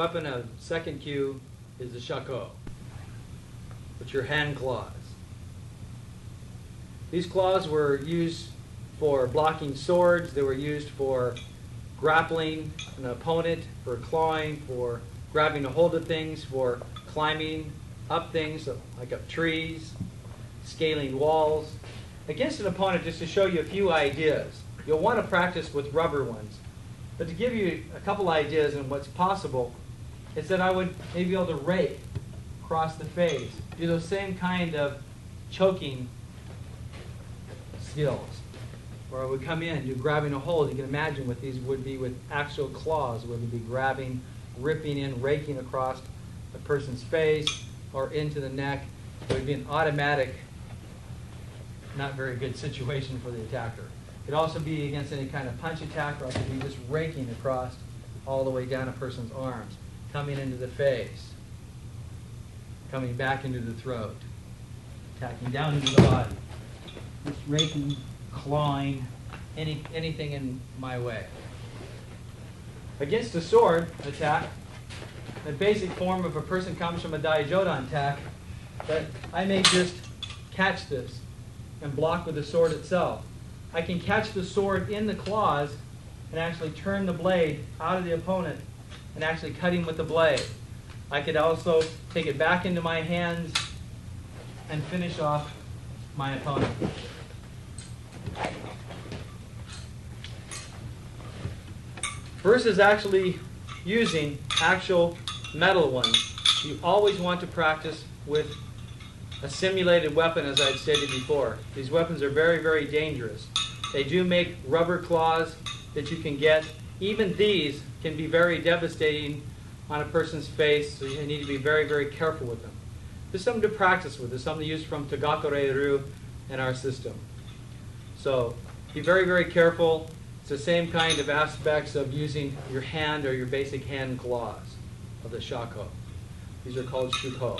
weapon of second kyu is the Shuko, which are hand claws. These claws were used for blocking swords. They were used for grappling an opponent, for clawing, for grabbing a hold of things, for climbing up things like up trees, scaling walls. Against an opponent, just to show you a few ideas. You'll want to practice with rubber ones. But to give you a couple ideas on what's possible, is that I would maybe be able to rake across the face, do those same kind of choking skills. Or I would come in, do grabbing a hold. You can imagine what these would be with actual claws, whether it be grabbing, ripping in, raking across a person's face or into the neck. It would be an automatic, not very good situation for the attacker. It could also be against any kind of punch attack, or I could be just raking across all the way down a person's arms, coming into the face, coming back into the throat, attacking down into the body, just raking, clawing, anything in my way. Against a sword attack, the basic form of a person comes from a Daijodan attack, that I may just catch this and block with the sword itself. I can catch the sword in the claws and actually turn the blade out of the opponent and actually cut him with the blade. I could also take it back into my hands and finish off my opponent. Versus actually using actual metal ones, you always want to practice with a simulated weapon, as I've stated before. These weapons are very, very dangerous. They do make rubber claws that you can get. Even these can be very devastating on a person's face, so you need to be very, very careful with them. There's something to practice with. There's something used from Tagakure-ryu in our system. So be very, very careful. It's the same kind of aspects of using your hand or your basic hand claws of the Shuko. These are called Shuko.